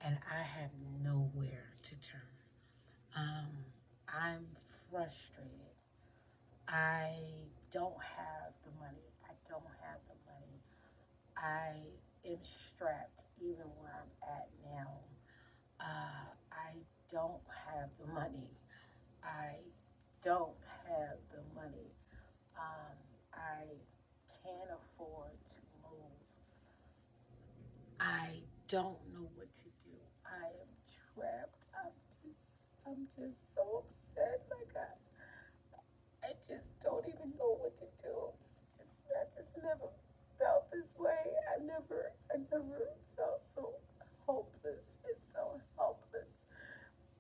and I have nowhere to turn. Um, I'm frustrated. I don't have the money. I don't have the money. I am strapped even where I'm at now. I don't have the money. I don't have the money. I can't afford to move. I don't know what to do. I am trapped. I'm just so upset. Like I just don't even know what to do. I just never felt this way. I never felt so hopeless and so helpless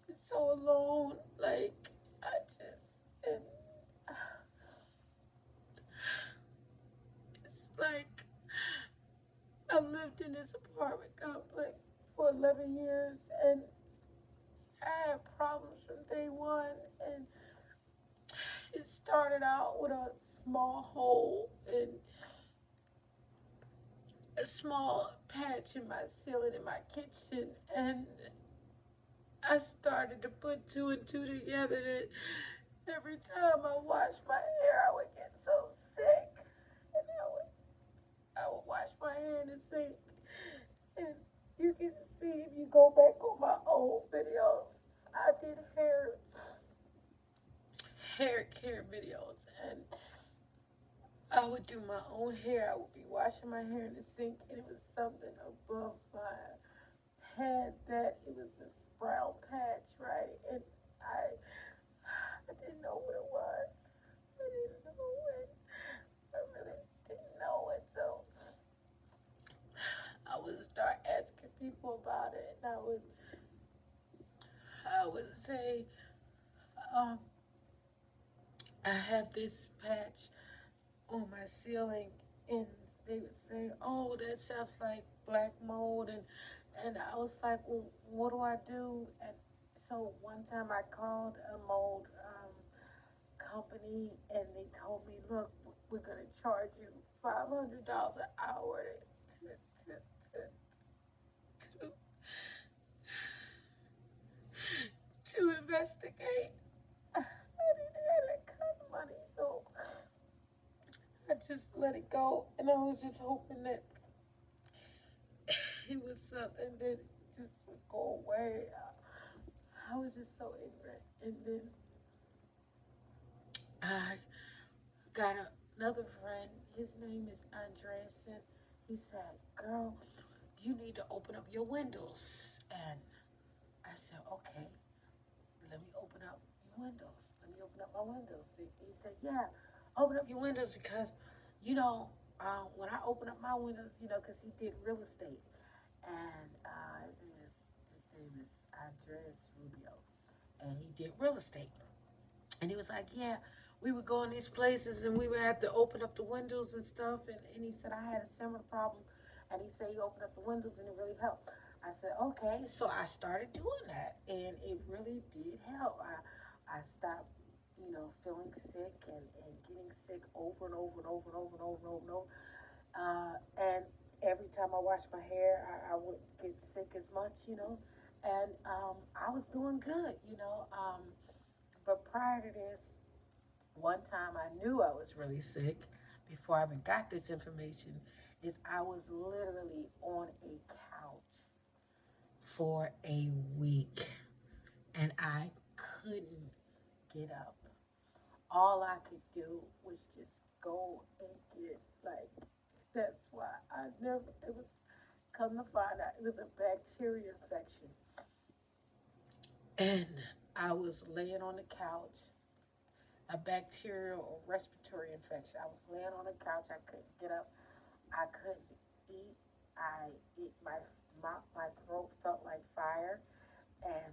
and so alone. Like I just, and it's like I lived in this apartment complex for 11 years and I had problems from day one. And it started out with a small hole and a small patch in my ceiling in my kitchen. And I started to put two and two together that every time I washed my hair, I would get so sick. And I would wash my hair in the sink. And you can see if you go back on my old videos, I did hair care videos, and I would do my own hair. I would be washing my hair in the sink, and it was something above my head that it was this brown patch, right? And I, I didn't know what it was. I didn't know it. I really didn't know it. So I would start asking people about it, and I would say, um, I have this patch on my ceiling, and they would say, "Oh, that sounds like black mold," and I was like, "Well, what do I do?" And so one time I called a mold company, and they told me, "Look, we're gonna charge you $500 an hour to to to investigate." I didn't have that kind of money, so I just let it go, and I was just hoping that it was something that just would go away. I was just so ignorant. And then I got another friend. His name is Andres, and he said, "Girl, you need to open up your windows." And I said, "Okay, let me open up your windows. Let me open up my windows." He said, "Yeah, open up your windows because, you know, when I open up my windows, because he did real estate, and his name is Andres Rubio, and he did real estate. And he was like, "Yeah, we would go in these places and we would have to open up the windows and stuff." And he said, "I had a similar problem." And he said he opened up the windows and it really helped. I said, "Okay." So I started doing that and it really did help. I stopped, feeling sick and getting sick over and over and over and over and over and over and over. And every time I washed my hair, I wouldn't get sick as much. And I was doing good. But prior to this, one time I knew I was really sick before I even got this information is I was literally on a couch for a week and I couldn't get up. All I could do was just go and get like that's why I never it was come to find out it was a bacteria infection. And I was laying on the couch, a bacterial or respiratory infection. I was laying on the couch. I couldn't get up. I couldn't eat. My throat felt like fire, and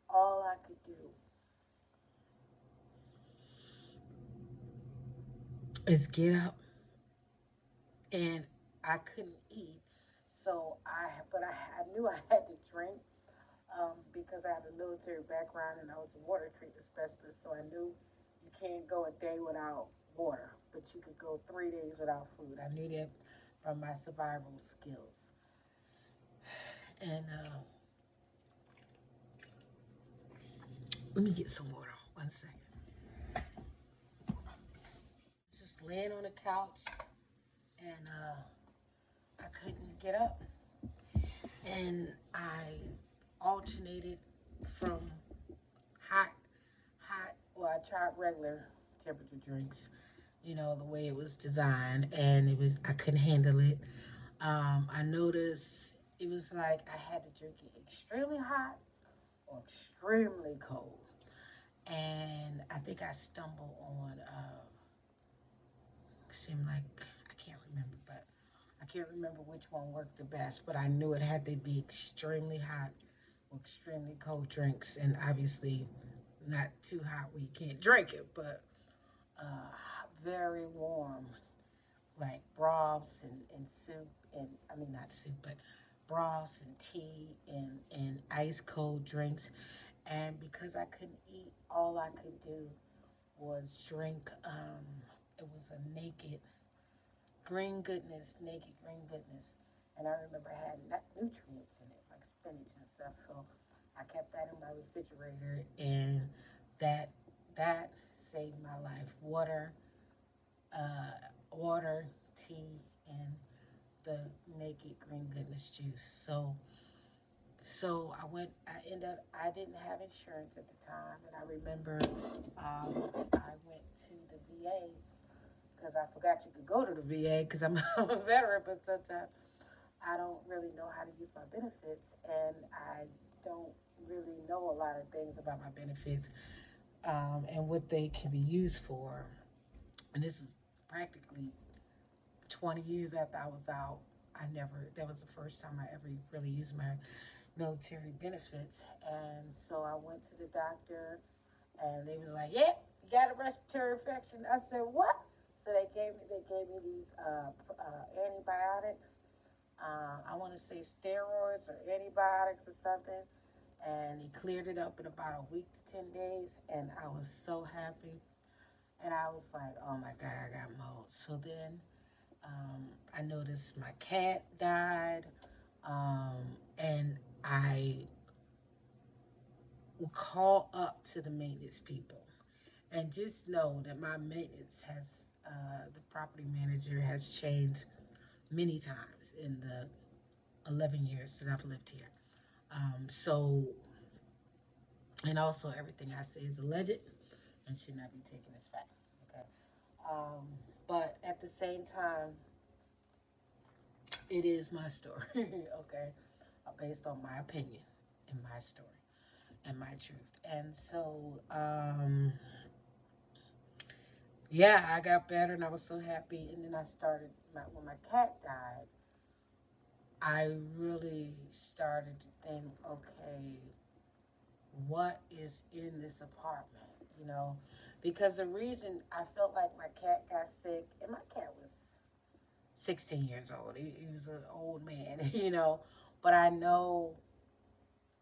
all I could do is get up, and I couldn't eat. But I knew I had to drink because I have a military background and I was a water treatment specialist. So I knew you can't go a day without water, but you could go 3 days without food. I knew that from my survival skills. And Let me get some water. 1 second. Just laying on the couch, and I couldn't get up, and I alternated from hot, well, I tried regular temperature drinks, the way it was designed, and I couldn't handle it. I noticed it was like I had to drink it extremely hot or extremely cold. And I think I stumbled on, seemed like, I can't remember, but I can't remember which one worked the best, but I knew it had to be extremely hot or extremely cold drinks, and obviously not too hot where you can't drink it, but very warm, like broths and soup, and I mean, not soup, but broths and tea and ice cold drinks. And because I couldn't eat, all I could do was drink. It was a naked green goodness. And I remember it had nutrients in it, like spinach and stuff. So I kept that in my refrigerator, and that that saved my life. Water, tea, and the naked green goodness juice. I didn't have insurance at the time, and I remember I went to the VA because I forgot you could go to the VA because I'm a veteran, but sometimes I don't really know how to use my benefits, and I don't really know a lot of things about my benefits, and what they can be used for. And this is practically 20 years after I was out. That was the first time I ever really used my military benefits. And so I went to the doctor, and they was like, "Yeah, you got a respiratory infection." I said, "What?" So they gave me these antibiotics. I want to say steroids or antibiotics or something. And he cleared it up in about a week to 10 days. And I was so happy. And I was like, "Oh my God, I got mold." So then I noticed my cat died. And I will call up to the maintenance people, and just know that my maintenance the property manager has changed many times in the 11 years that I've lived here. So, and also everything I say is alleged and should not be taken as fact. Okay. Um, but at the same time, it is my story. Okay. Based on my opinion and my story and my truth. And so, yeah, I got better, and I was so happy. And then when my cat died, I really started to think, okay, what is in this apartment? Because the reason I felt like my cat got sick, and my cat was 16 years old. He was an old man, but I know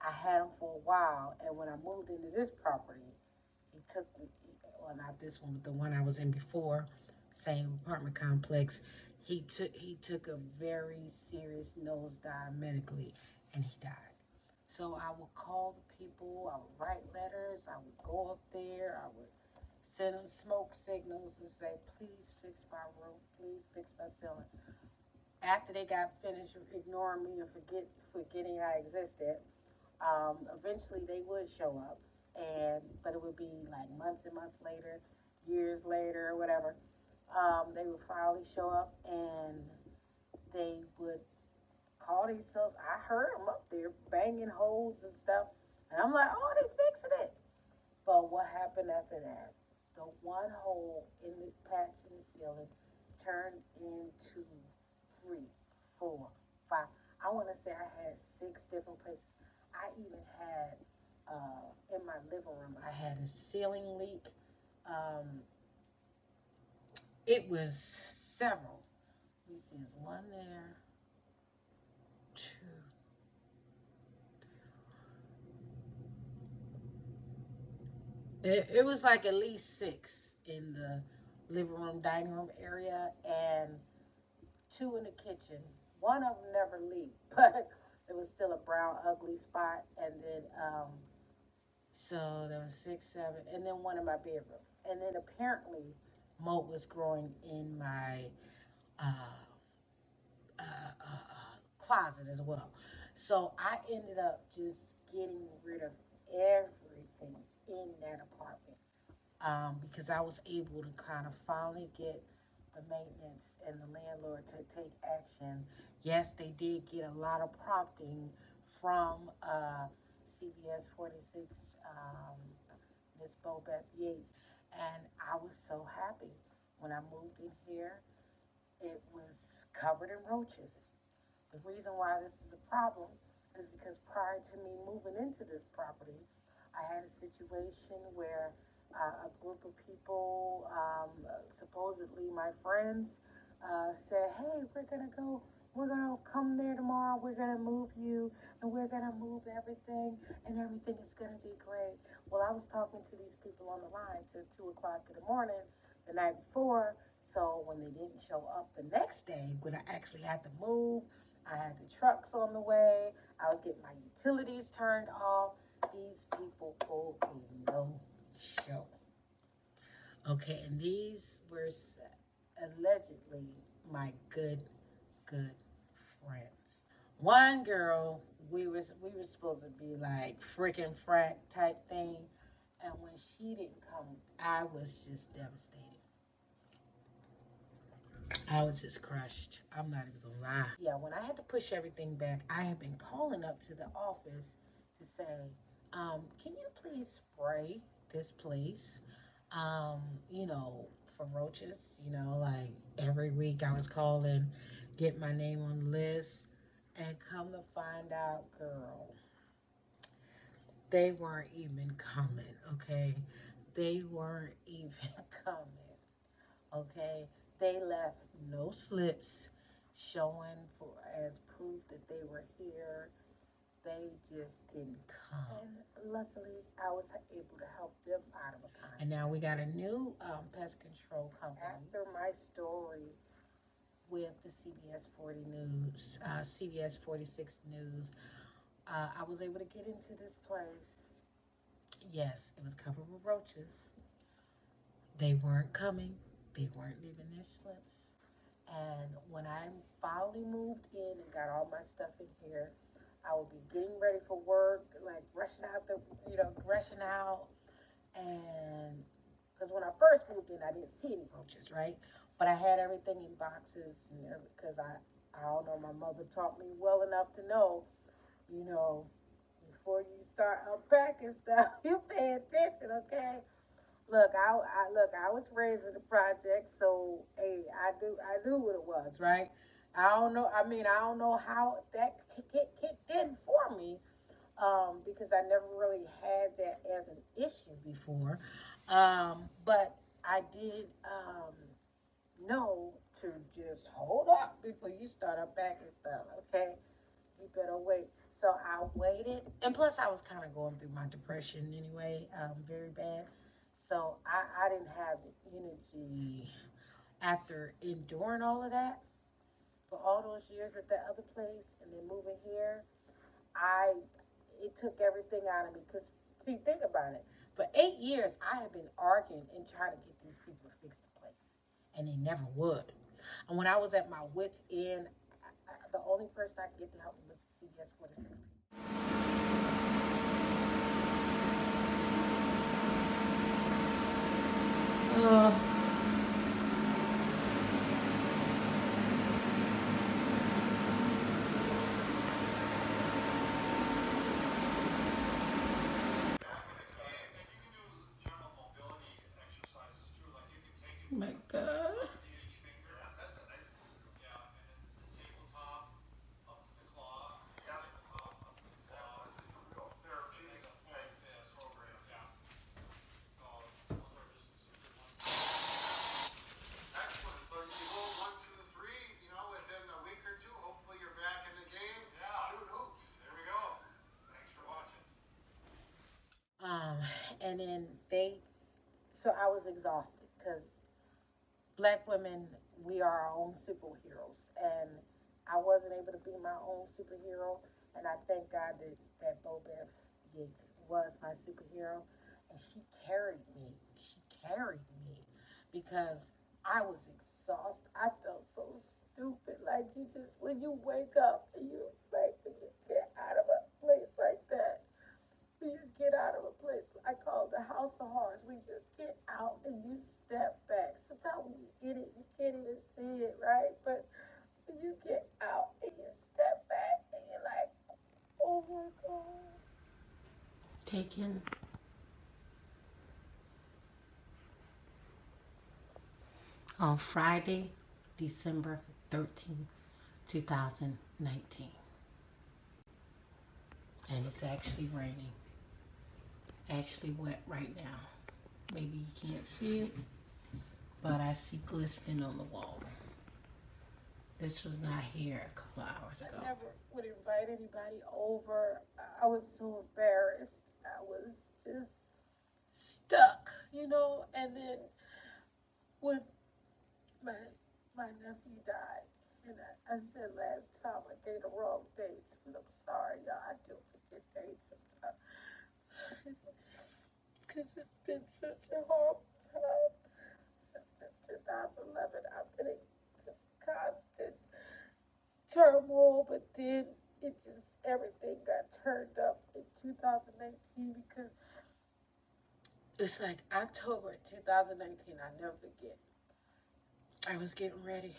I had him for a while. And when I moved into this property, he took me, well, not this one, but the one I was in before, same apartment complex. He took a very serious nosedive medically, and he died. So I would call the people, I would write letters, I would go up there, I would send them smoke signals and say, "Please fix my roof, please fix my ceiling." After they got finished ignoring me and forgetting I existed, eventually they would show up, but it would be like months and months later, years later, or whatever. They would finally show up, and they would call themselves. I heard them up there banging holes and stuff, and I'm like, "Oh, they fixing it." But what happened after that? The one hole in the patch in the ceiling turned into three, four, five. I want to say I had 6 different places. I even had in my living room. I had a ceiling leak. Um, it was several. Let me see. There's one there, two. It was like at least 6 in the living room, dining room area, and 2 in the kitchen. One of them never leaked, but it was still a brown, ugly spot. And then So there was 6, 7, and then one in my bedroom. And then apparently, mold was growing in my uh, closet as well. So I ended up just getting rid of everything in that apartment because I was able to kind of finally get the maintenance and the landlord to take action. Yes, they did get a lot of prompting from CBS 46, Miss Bobeth Yates, and I was so happy when I moved in here. It was covered in roaches. The reason why this is a problem is because prior to me moving into this property, I had a situation where a group of people, supposedly my friends, said, "Hey, we're gonna come there tomorrow. We're gonna move you, and we're gonna move everything, and everything is gonna be great." Well, I was talking to these people on the line till 2 o'clock in the morning the night before. So when they didn't show up the next day, when I actually had to move, I had the trucks on the way. I was getting my utilities turned off. These people pulled a no show. Okay, and these were allegedly my good friends. One girl, we were supposed to be like freaking frat type thing, and when she didn't come, I was just devastated. I was just crushed. I'm not even gonna lie. Yeah, when I had to push everything back, I had been calling up to the office to say, can you please spray this place? Um, you know, for roaches, like every week I was calling, get my name on the list, and come to find out, girl, they weren't even coming, okay? They weren't even coming. Okay, they left no slips showing for as proof that they were here. They just didn't come. And luckily, I was able to help them out of a contract. And now we got a new pest control company. After my story with the CBS 40 News, CBS 46 News, I was able to get into this place. Yes, it was covered with roaches. They weren't coming. They weren't leaving their slips. And when I finally moved in and got all my stuff in here, I would be getting ready for work, like rushing out. And because when I first moved in, I didn't see any roaches, right? But I had everything in boxes, and because I don't know, my mother taught me well enough to know, you know, before you start unpacking stuff, you pay attention, okay? I was raised in the project, so hey, I knew what it was, right? I don't know. I mean, I don't know how that kicked in for me, because I never really had that as an issue before. But I did know to just hold up before you start unpacking stuff. Okay, you better wait. So I waited, and plus I was kind of going through my depression anyway, very bad. So I didn't have the energy after enduring all of that for all those years at that other place, and then moving here. I It took everything out of me. Cause see, think about it. For 8 years, I have been arguing and trying to get these people to fix the place, and they never would. And when I was at my wits' end, the only person I could get to help me was the CBS 46 people. Oh my God. Um, and then so I was exhausted because black women, we are our own superheroes, and I wasn't able to be my own superhero, and I thank God that Bo Beth Yates was my superhero, and she carried me. She carried me because I was exhausted. I felt so stupid. Like you just when you wake up and you like when you get out of a place like that. When you get out of a place I call the house of horrors, when you get out and you step back. Sometimes when you get it, you can't even see it, right? But when you get out and you step back and you're like, oh my God. Taken on Friday, December 13th, 2019. And it's actually raining. Actually wet right now. Maybe you can't see it, but I see glistening on the wall. This was not here a couple hours ago. I never would invite anybody over. I was so embarrassed. I was just stuck, And then when my my nephew died, and I said last time I gave the wrong dates, but I'm sorry, y'all. I do forget dates sometimes. Because it's been such a horrible time since 2011. I've been in constant turmoil, but then it just everything got turned up in 2019 because it's like October 2019. I never forget. I was getting ready.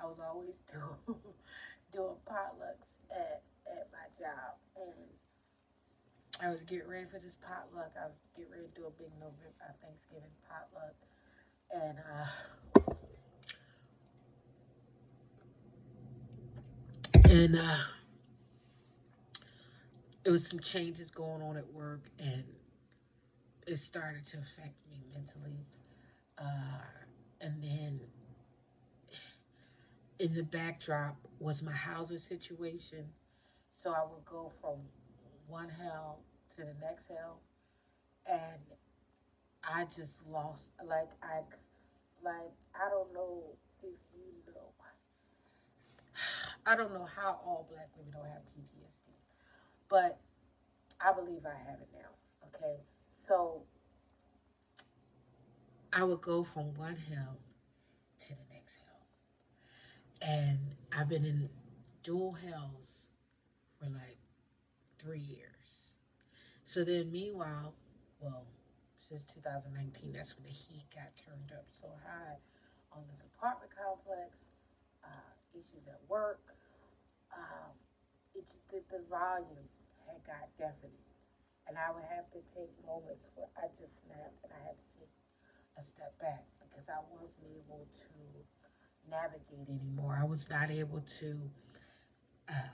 I was always doing potlucks at my job, and I was getting ready for this potluck. I was getting ready to do a big November Thanksgiving potluck, and it was some changes going on at work, and it started to affect me mentally. And then in the backdrop was my housing situation. So I would go from one hell to the next hell, and I just lost. I don't know if you know. I don't know how all black women don't have PTSD, but I believe I have it now. Okay, so I would go from one hell to the next hell, and I've been in dual hells for like 3 years. So then, meanwhile, well, since 2019, that's when the heat got turned up so high on this apartment complex, issues at work. Um, the volume had got deafening, and I would have to take moments where I just snapped and I had to take a step back because I wasn't able to navigate anymore. I was not able to uh,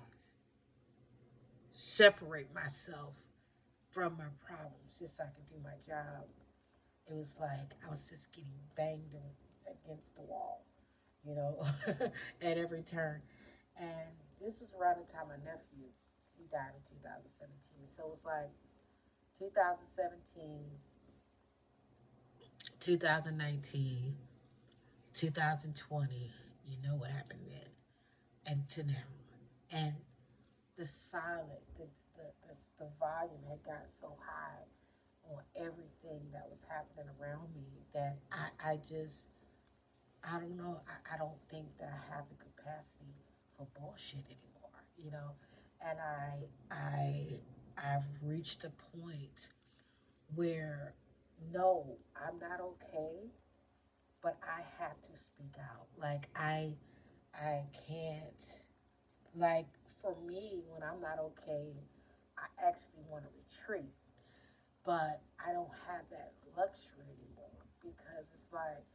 separate myself from my problems just so I could do my job. It was like I was just getting banged against the wall, at every turn. And this was around the time my nephew he died in 2017. So it was like 2017, 2019, 2020. You know what happened then, and to now, and the silent, the volume had got so high on everything that was happening around me that I don't know, I don't think that I have the capacity for bullshit anymore. And I've reached a point where no, I'm not okay, but I have to speak out. Like I can't like for me when I'm not okay, I actually want to retreat, but I don't have that luxury anymore because it's like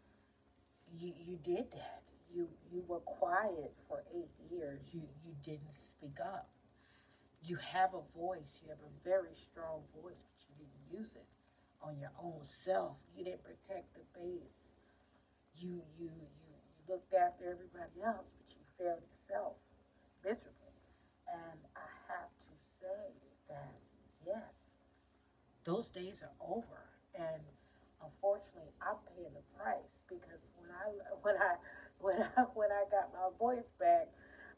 you did that. You were quiet for 8 years. You didn't speak up. You have a voice. You have a very strong voice, but you didn't use it on your own self. You didn't protect the base. You looked after everybody else, but you failed yourself miserably. And I have to say that yes, those days are over, and unfortunately, I'm paying the price because when I got my voice back,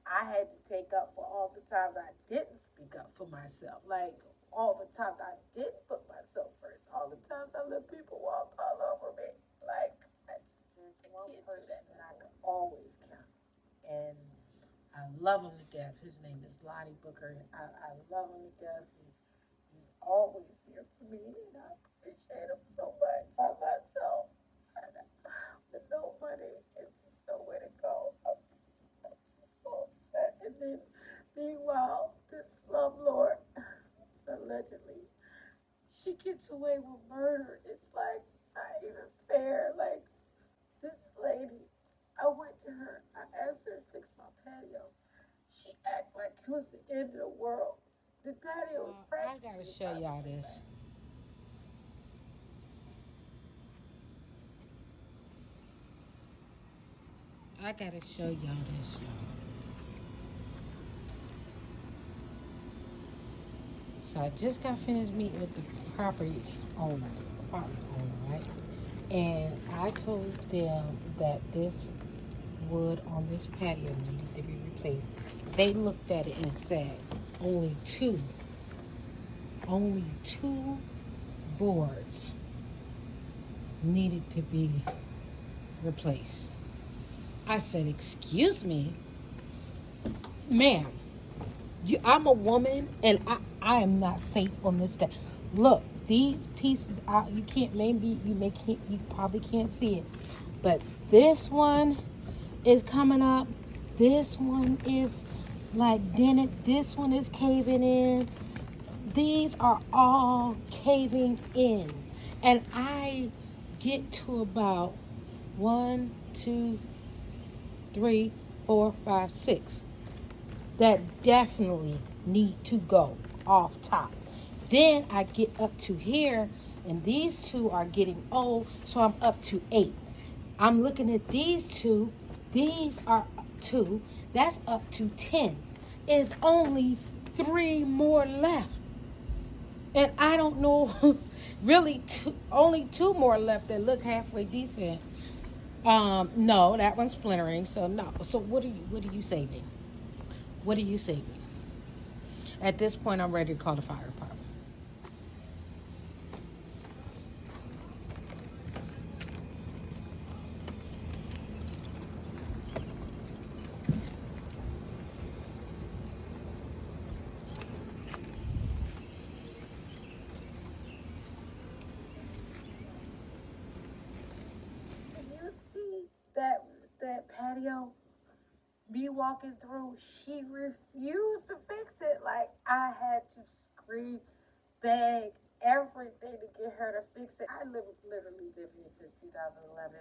I had to take up for all the times I didn't speak up for myself. Like, all the times I did put myself first, all the times I let people walk all over me. Like, there's one person that I can always count. And I love him to death. His name is Lonnie Booker. I love him to death. He's always here for me, and I appreciate him so much. By myself, with no money, it's nowhere to go. I'm so upset. And then, meanwhile, this slumlord, allegedly, she gets away with murder. It's like not even fair. Like this lady, I went to her. I asked her to fix my patio. She acted like it was the end of the world. The patio was I gotta show y'all this. I gotta show y'all this, y'all. So I just got finished meeting with the property owner, apartment owner, right? And I told them that this wood on this patio needed to be replaced. They looked at it and said only two boards needed to be replaced. I said, excuse me, ma'am, I'm a woman and I am not safe on this day. Look, these pieces, you can't, maybe you probably can't see it, but this one is coming up. This one is like dented. This one is caving in. These are all caving in. And I get to about 1, 2, 3, 4, 5, 6 that definitely need to go off top. Then I get up to here, and these two are getting old, so I'm up to 8. I'm looking at these two. These are 2. That's up to 10. Is only 3 more left. And I don't know, really, only 2 more left that look halfway decent. No, that one's splintering. So no. So what are you saving? What are you saving? At this point, I'm ready to call the fire department. you see that patio, me walking through, she refused to fix it. Like I had to scream, beg, everything to get her to fix it. I literally lived here since 2011,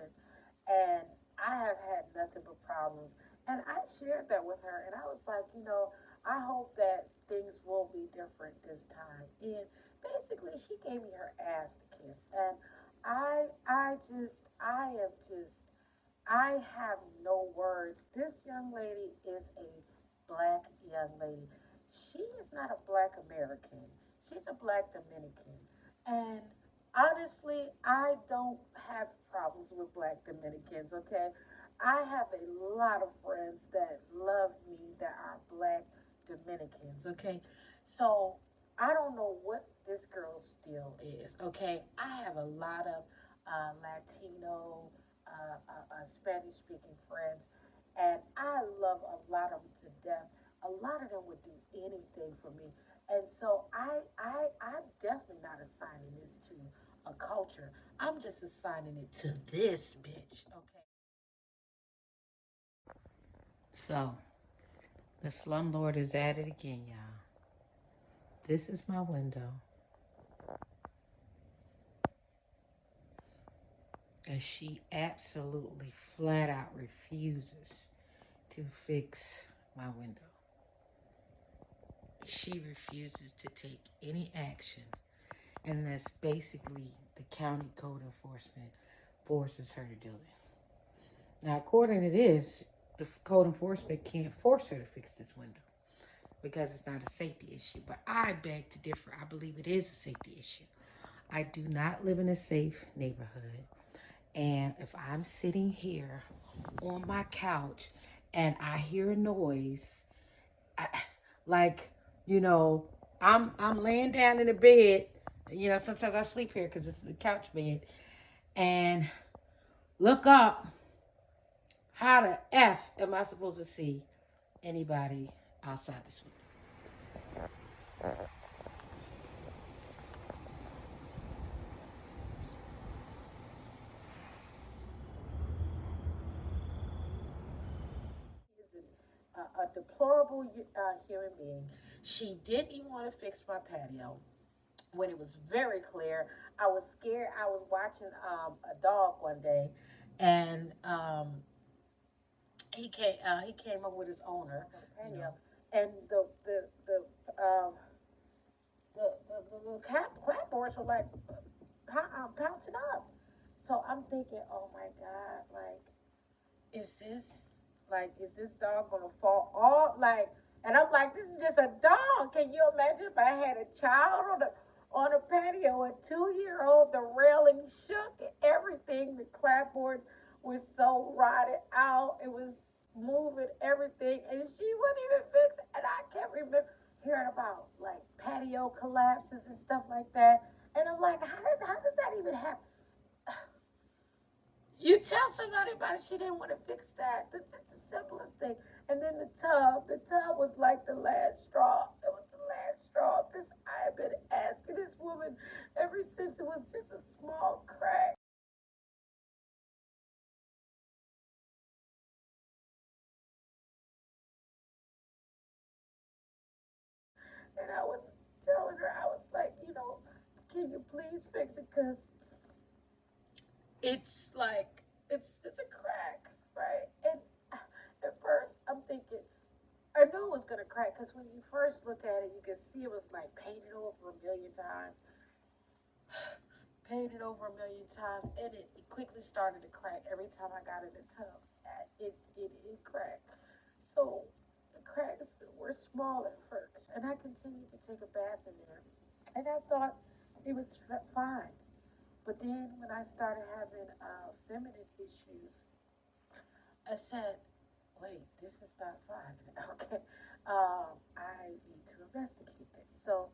and I have had nothing but problems. And I shared that with her, and I was like, I hope that things will be different this time. And basically, she gave me her ass to kiss, and I have no words. This young lady is a black young lady. She is not a black American. She's a black Dominican. And honestly, I don't have problems with black Dominicans, okay? I have a lot of friends that love me that are black Dominicans, okay? So I don't know what this girl's deal is, okay? I have a lot of Latino, Spanish speaking friends, and I love a lot of them to death. A lot of them would do anything for me. And so I'm definitely not assigning this to a culture. I'm just assigning it to this bitch, okay? So, the slumlord is at it again, y'all. This is my window. And she absolutely flat out refuses to fix my window. She refuses to take any action unless basically the county code enforcement forces her to do it. Now, according to this, the code enforcement can't force her to fix this window because it's not a safety issue. But I beg to differ. I believe it is a safety issue. I do not live in a safe neighborhood. And if I'm sitting here on my couch and I hear a noise, like, you know, I'm laying down in the bed. You know, sometimes I sleep here because this is a couch bed. And look up. How the F am I supposed to see anybody outside this window? A deplorable human being. She didn't even want to fix my patio when it was very clear. I was scared. I was watching a dog one day, and he came up with his owner on the patio, and the clapboards were like bouncing up. So I'm thinking, oh my god, like is this is this dog gonna fall off? Like, and I'm like, this is just a dog. Can you imagine if I had a child on a patio, a 2 year old, the railing shook, everything, the clapboard was so rotted out, it was moving everything, and she wouldn't even fix it. And I can't remember hearing about like patio collapses and stuff like that. And I'm like, how does that even happen? You tell somebody about it, she didn't want to fix that. That's just the simplest thing. And then the tub was like the last straw. It was the last straw because I had been asking this woman ever since it was just a small crack. And I was telling her, I was like, can you please fix it? Because it's like, it's a crack, right? And at first, I'm thinking, I knew it was gonna crack because when you first look at it, you can see it was like painted over a million times, painted over a million times, and it quickly started to crack every time I got in the tub. It cracked. So the cracks were small at first, and I continued to take a bath in there, and I thought it was fine. But then when I started having feminine issues, I said, wait, this is not fine. Okay, I need to investigate this. So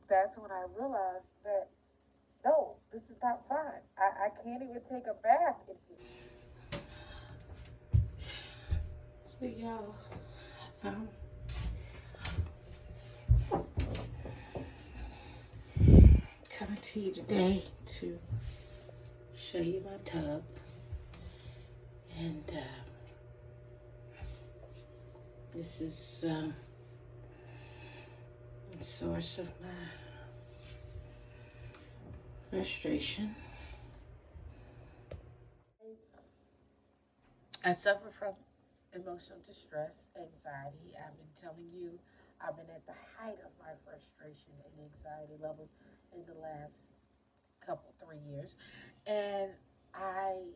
that's when I realized that no, this is not fine. I can't even take a bath in here. So y'all, um, coming to you today to show you my tub and this is the source of my frustration. I suffer from emotional distress, anxiety. I've been telling you, I've been at the height of my frustration and anxiety levels in the last couple 3 years, and I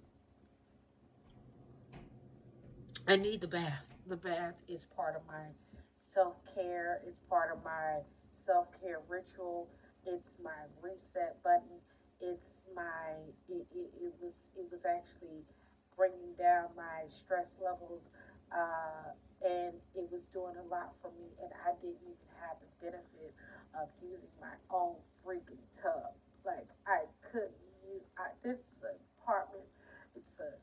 I need the bath. The bath is part of my self care. It's part of my self care ritual. It's my reset button. It's my it was actually bringing down my stress levels, and it was doing a lot for me. And I didn't even have the benefit of using my own freaking tub. Like I couldn't use. This is an apartment. It's a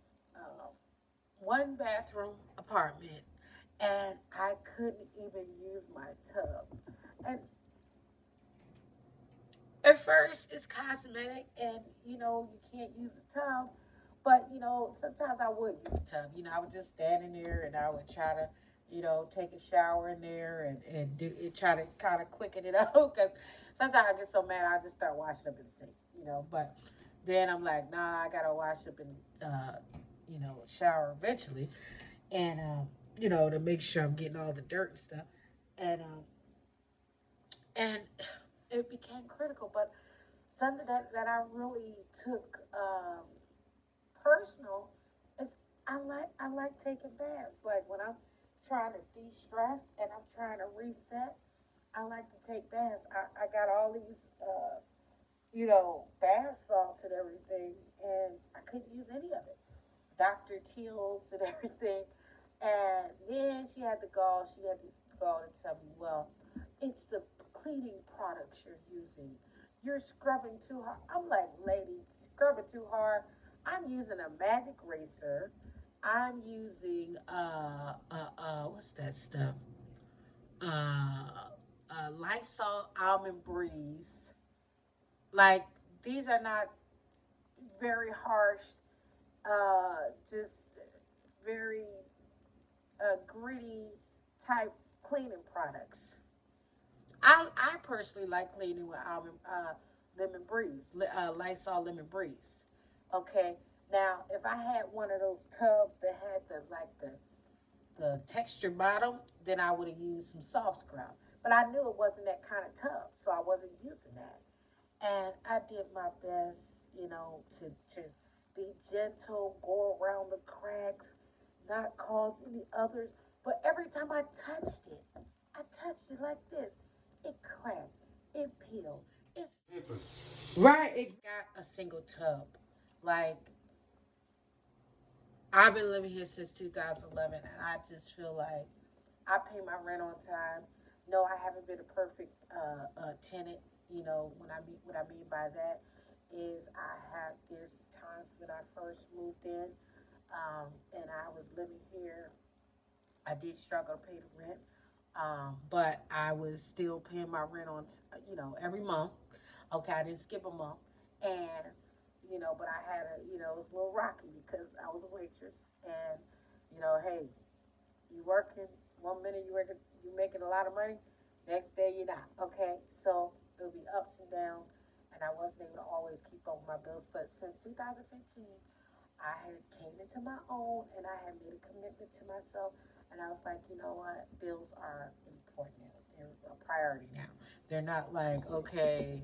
one bathroom apartment, and I couldn't even use my tub. And at first it's cosmetic, and you can't use the tub, but sometimes I would use the tub. I would just stand in there and I would try to take a shower in there and do it, try to kind of quicken it up because sometimes I get so mad I just start washing up in the sink. But then I'm like, nah, I gotta wash up in shower eventually, and to make sure I'm getting all the dirt and stuff, and and it became critical. But something that I really took personal is I like taking baths. Like when I'm trying to de-stress and I'm trying to reset, I like to take baths. I got all these bath salts and everything, and I couldn't use any of it. Dr. Teal's and everything. And then she had the gall to tell me, well, it's the cleaning products you're using. You're scrubbing too hard. I'm like, lady, scrubbing too hard. I'm using a magic eraser. I'm using what's that stuff? Uh, Lysol almond breeze. Like these are not very harsh, just very gritty type cleaning products. I personally like cleaning with almond lemon breeze, Lysol lemon breeze. Okay. Now, if I had one of those tubs that had the texture bottom, then I would have used some soft scrub. But I knew it wasn't that kind of tub, so I wasn't using that. And I did my best, to be gentle, go around the cracks, not cause any others. But every time I touched it like this. It cracked, it peeled. It's right. It got a single tub. Like I've been living here since 2011, and I just feel like I pay my rent on time. No, I haven't been a perfect tenant. What I mean by that is there's times when I first moved in, and I was living here. I did struggle to pay the rent, but I was still paying my rent on, every month. Okay, I didn't skip a month, and but I had it was a little rocky because I was a waitress, and hey, you working one minute you making a lot of money, next day you're not. Okay, so it'll be ups and downs, and I wasn't able to always keep up with my bills. But since 2015, I had came into my own, and I had made a commitment to myself, and I was like, you know what, bills are important now. They're a priority now. They're not like okay,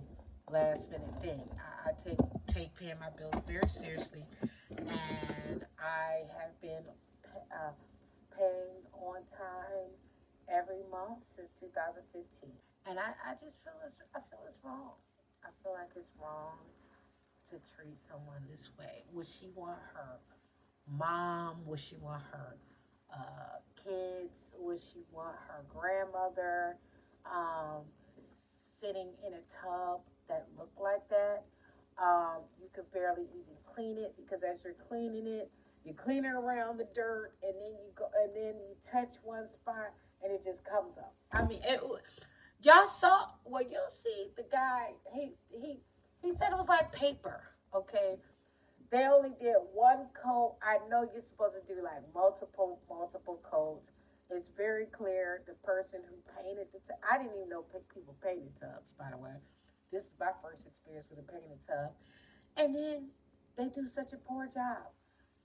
last minute thing. I take paying my bills very seriously, and I have been uh, paying on time every month since 2015. And I just feel it's wrong. I feel like it's wrong to treat someone this way. Would she want her mom? Would she want her kids? Would she want her grandmother um, sitting in a tub that looked like that? You could barely even clean it because as you're cleaning it, you're cleaning around the dirt, and then you touch one spot, and it just comes up. I mean, y'all saw. Well, you'll see the guy. He said it was like paper. Okay, they only did one coat. I know you're supposed to do like multiple coats. It's very clear the person who painted I didn't even know people painted tubs, by the way. This is my first experience with a painted tub. And then they do such a poor job.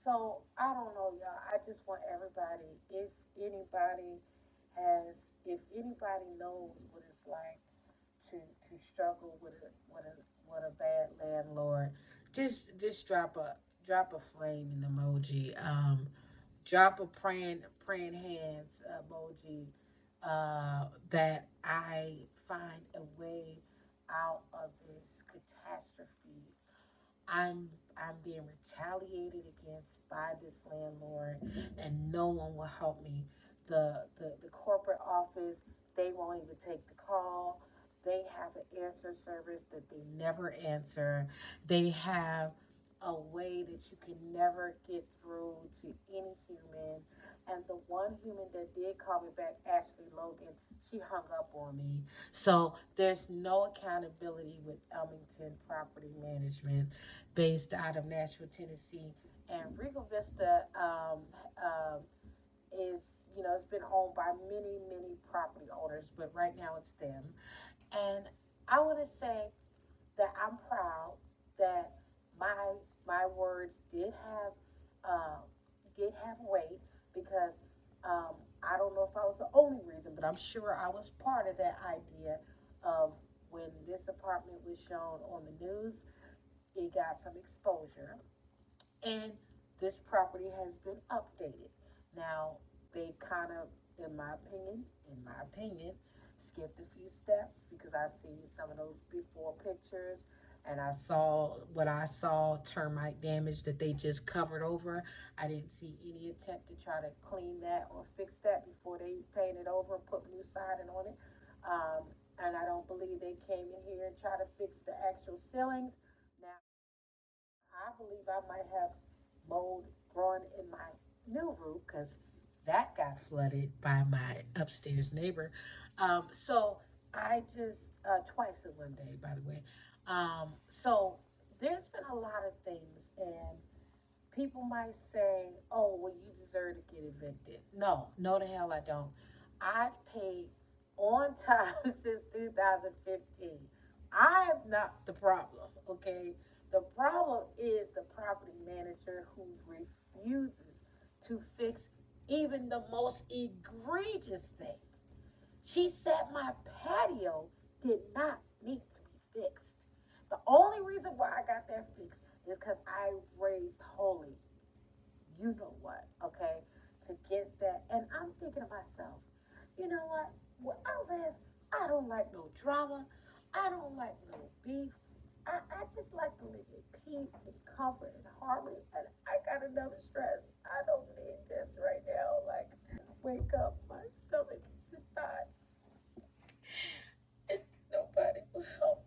So I don't know, y'all. I just want everybody, anybody if anybody knows what it's like to struggle with a bad landlord, just drop a flaming emoji, drop a praying hands emoji, that I find a way out of this catastrophe. I'm being retaliated against by this landlord, and no one will help me. The corporate office, they won't even take the call. They have an answer service that they never answer. They have a way that you can never get through to any human. And the one human that did call me back, Ashley Logan, she hung up on me. So there's no accountability with Elmington Property Management based out of Nashville, Tennessee. And Regal Vista it's been owned by many property owners, but right now it's them. And I want to say that I'm proud that my my words uh, did have weight because I don't know if I was the only reason, but I'm sure I was part of that idea of when this apartment was shown on the news, it got some exposure, and this property has been updated. Now they kind of, in my opinion, skipped a few steps because I seen some of those before pictures, and I saw what I saw termite damage that they just covered over. I didn't see any attempt to try to clean that or fix that before they painted over and put new siding on it. Um, and I don't believe they came in here and tried to fix the actual ceilings. Now, I believe I might have mold growing in my new roof because that got flooded by my upstairs neighbor. So I just, twice in one day, by the way. So there's been a lot of things, and people might say, oh, well, you deserve to get evicted. No, no, the hell I don't. I've paid on time since 2015. I am not the problem, okay? The problem is the property manager who refuses to fix even the most egregious thing. She said my patio did not need to be fixed. The only reason why I got that fixed is because I raised holy, you know what, okay, to get that. And I'm thinking to myself, you know what? Where I live, I don't like no drama. I don't like no beef. I just like to live in peace and comfort and harmony. And I got enough stress. I don't need this right now. Like, wake up, my stomach is in knots. And nobody will help.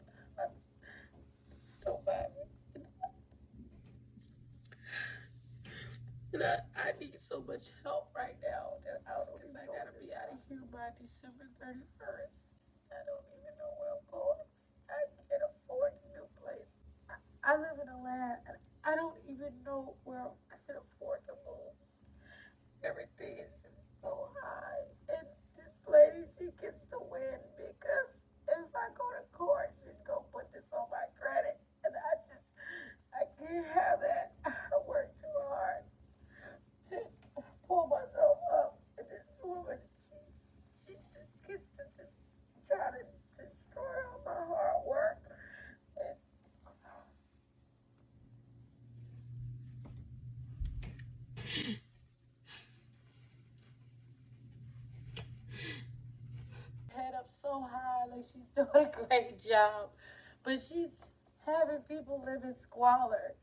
Nobody. And I need so much help right now that I don't even know. I gotta be out of here by December 31st. I don't even know where I'm going. I can't afford a new place. I live in a land and I don't even know where I can afford to move. Everything is just so high. And this lady, she gets to win because if I go to court, she's gonna put this on my credit. And I can't have that. I work too hard to pull myself up. And this woman, she just gets to just try to destroy all my hard work. And head up so high, like she's doing a great job, but she's having people live in squalor.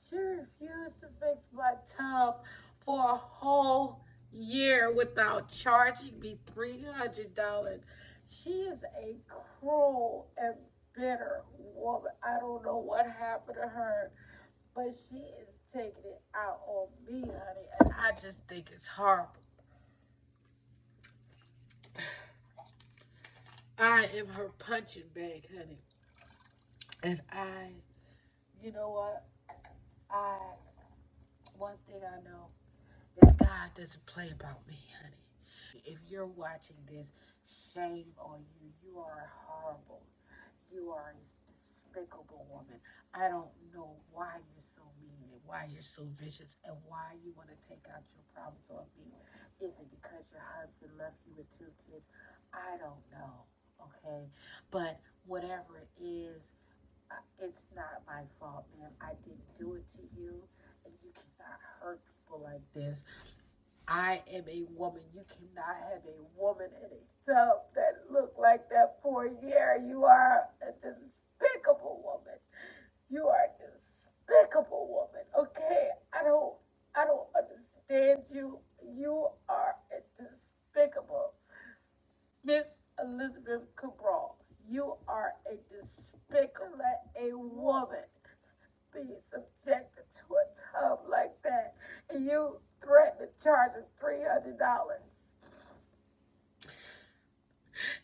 She refused to fix my tub for a whole year without charging me $300. She is a cruel and bitter woman. I don't know what happened to her, but she is taking it out on me, honey, and I just think it's horrible. I am her punching bag, honey. And you know what? I, one thing I know is God doesn't play about me, honey. If you're watching this, shame on you. You are horrible. You are a despicable woman. I don't know why you're so mean and why you're so vicious and why you want to take out your problems on me. Is it because your husband left you with two kids? I don't know. Okay. But whatever it is, it's not my fault, man. I didn't do it to you, and you cannot hurt people like this. I am a woman. You cannot have a woman in a tub that look like that for a year. You are a despicable woman. You are a despicable woman. Okay, I don't understand you. You are a despicable Miss Elizabeth Cabral. You are a despicable. Let a woman be subjected to a tub like that, and you threaten to charge her $300,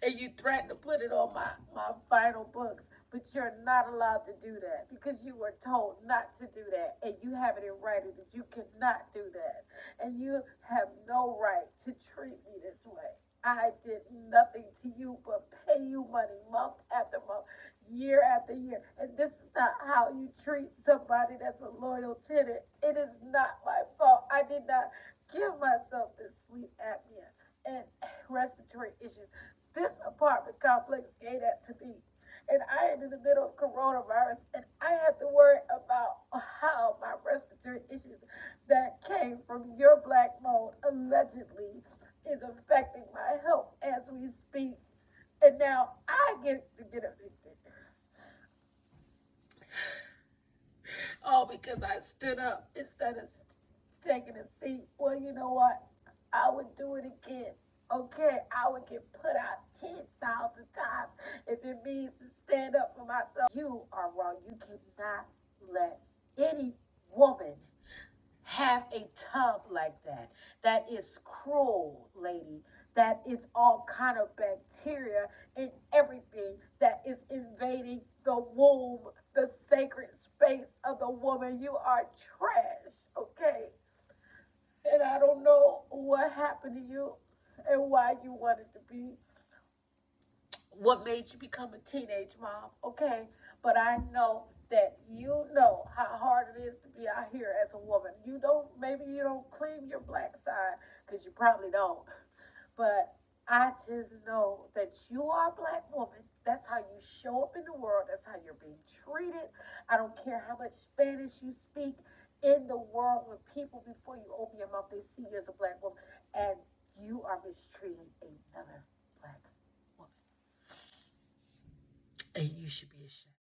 and you threaten to put it on my final books, but you're not allowed to do that because you were told not to do that, and you have it in writing that you cannot do that, and you have no right to treat me this way. I did nothing to you but pay you money month after month, year after year. And this is not how you treat somebody that's a loyal tenant. It is not my fault. I did not give myself this sleep apnea and respiratory issues. This apartment complex gave that to me. And I am in the middle of coronavirus, and I have to worry about how my respiratory issues that came from your black mold allegedly is affecting my health as we speak. And now I get to get evicted. All because I stood up instead of taking a seat. Well, you know what? I would do it again. Okay, I would get put out 10,000 times if it means to stand up for myself. You are wrong. You cannot let any woman have a tub like that. That is cruel, lady. That is all kind of bacteria and everything that is invading the womb, the sacred space of the woman. You are trash, okay? And I don't know what happened to you and why you wanted to be, what made you become a teenage mom, okay? But I know that you know how hard it is to be out here as a woman. You don't, maybe you don't claim your black side because you probably don't. But I just know that you are a black woman. That's how you show up in the world. That's how you're being treated. I don't care how much Spanish you speak in the world. When people, before you open your mouth, they see you as a black woman, and you are mistreating another black woman. And you should be ashamed.